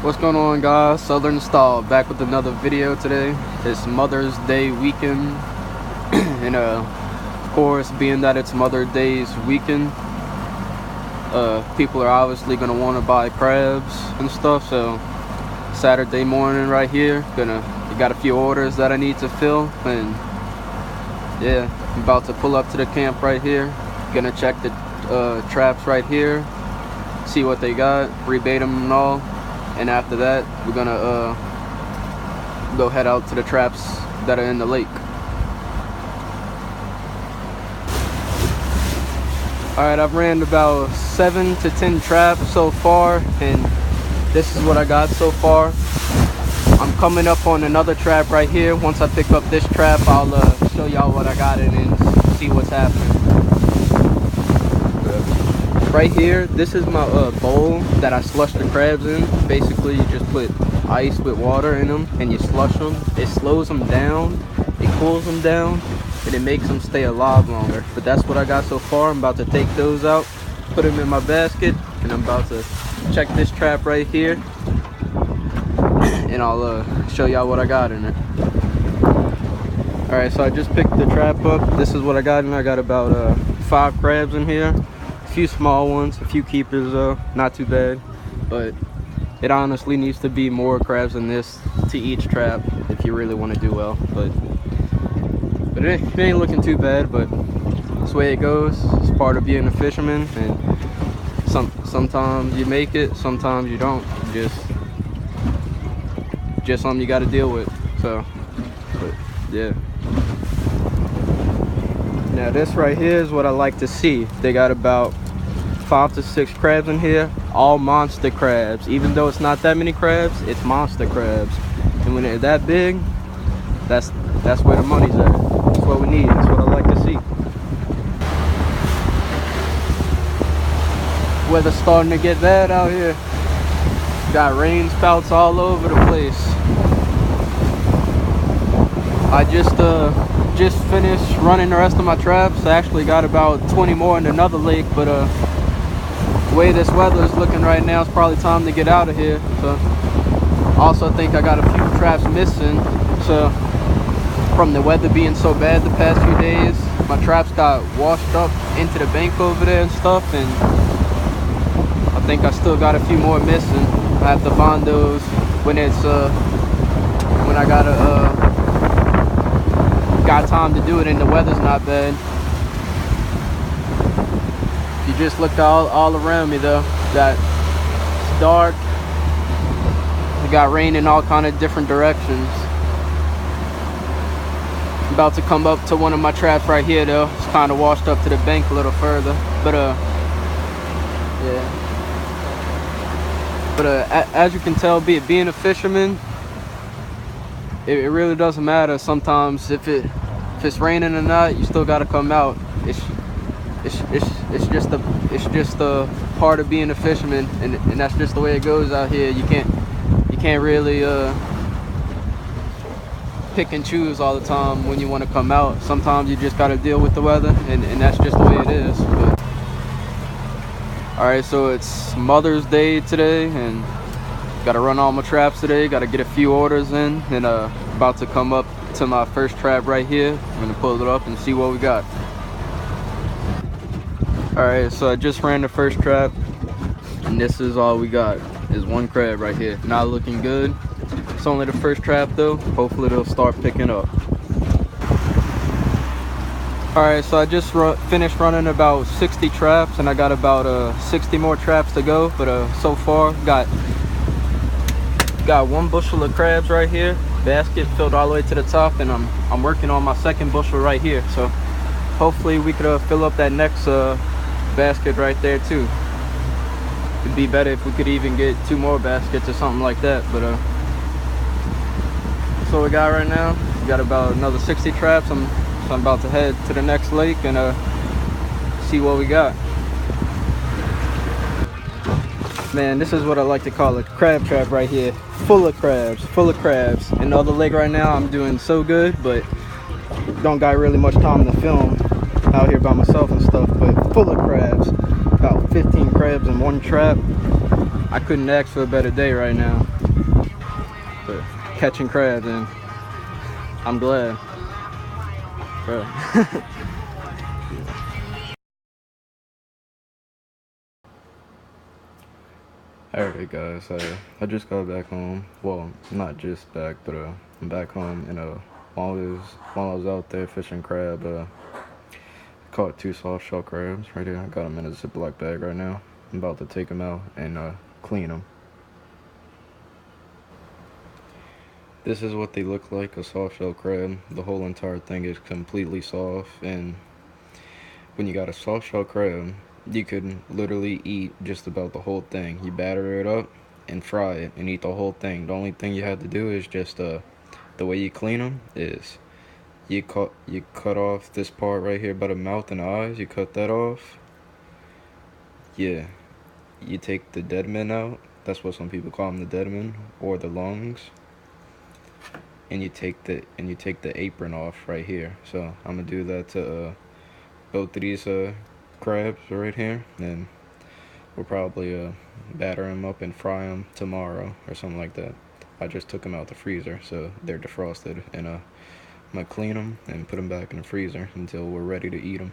What's going on, guys? Southern Style back with another video today. It's Mother's Day weekend and of course, being that it's Mother's Day's weekend, people are obviously gonna want to buy crabs and stuff. So Saturday morning right here, got a few orders that I need to fill, and yeah, I'm about to pull up to the camp right here. Gonna check the traps right here, see what they got, rebait them and all. And after that, we're gonna go head out to the traps that are in the lake. Alright, I've ran about 7 to 10 traps so far, and this is what I got so far. I'm coming up on another trap right here. Once I pick up this trap, I'll show y'all what I got in and see what's happening. Right here, this is my bowl that I slush the crabs in. Basically, you just put ice with water in them and you slush them. It slows them down, it cools them down, and it makes them stay alive longer. But that's what I got so far. I'm about to take those out, put them in my basket, and I'm about to check this trap right here, and I'll show y'all what I got in it. Alright, so I just picked the trap up. This is what I got in. I got about 5 crabs in here. A few small ones, a few keepers though, not too bad, but it honestly needs to be more crabs than this to each trap if you really want to do well. But it ain't looking too bad, but that's the way it goes. It's part of being a fisherman, and sometimes you make it, sometimes you don't. Just something you got to deal with. So, but yeah. Now this right here is what I like to see. They got about 5 to 6 crabs in here, all monster crabs. Even though it's not that many crabs, it's monster crabs. And when they're that big, that's where the money's at. That's what we need. That's what I like to see. Weather's starting to get bad out here. Got rain spouts all over the place. I just finished running the rest of my traps. I actually got about 20 more in another lake, but the way this weather is looking right now, it's probably time to get out of here. So also think I got a few traps missing. So from the weather being so bad the past few days, my traps got washed up into the bank over there and stuff, and I think I still got a few more missing. I have to find those when I got time to do it and the weather's not bad. If you just look all around me though, it's dark. We got rain in all kind of different directions. I'm about to come up to one of my traps right here though. It's kind of washed up to the bank a little further, but yeah. But as you can tell, being a fisherman, it really doesn't matter sometimes if it's raining or not. You still got to come out. It's just a part of being a fisherman, and that's just the way it goes out here. You can't really pick and choose all the time when you want to come out. Sometimes you just got to deal with the weather, and that's just the way it is. But alright, so it's Mother's Day today, and gotta run all my traps today. Gotta get a few orders in, and about to come up to my first trap right here. I'm gonna pull it up and see what we got. Alright, so I just ran the first trap, and this is all we got. Is 1 crab right here. Not looking good. It's only the first trap though. Hopefully it'll start picking up. Alright, so I just finished running about 60 traps, and I got about 60 more traps to go. But so far got 1 bushel of crabs right here, basket filled all the way to the top, and I'm working on my 2nd bushel right here. So hopefully we could fill up that next basket right there too. It'd be better if we could even get 2 more baskets or something like that. But that's what we got right now. We got about another 60 traps. So I'm about to head to the next lake and see what we got. Man, this is what I like to call a crab trap right here. Full of crabs. In the other lake right now, I'm doing so good, but don't got really much time to film out here by myself and stuff. But full of crabs. About 15 crabs in 1 trap. I couldn't ask for a better day right now. but catching crabs, and I'm glad, bro. Alright guys, I just got back home. Well, not just back, but I'm back home, and while I was out there fishing crab, caught 2 soft shell crabs right here. I got them in a Ziploc bag right now. I'm about to take them out and clean them. This is what they look like, a soft shell crab. The whole entire thing is completely soft, and when you got a soft shell crab, you could literally eat just about the whole thing. You batter it up and fry it and eat the whole thing. The only thing you have to do is just the way you clean them is you cut off this part right here by the mouth and the eyes. You cut that off. Yeah, you take the dead men out. That's what some people call them, the dead men, or the lungs. And you take the apron off right here. So I'm gonna do that to both of these crabs right here, and we'll probably batter them up and fry them tomorrow or something like that. I just took them out the freezer, so they're defrosted, and I'm gonna clean them and put them back in the freezer until we're ready to eat them.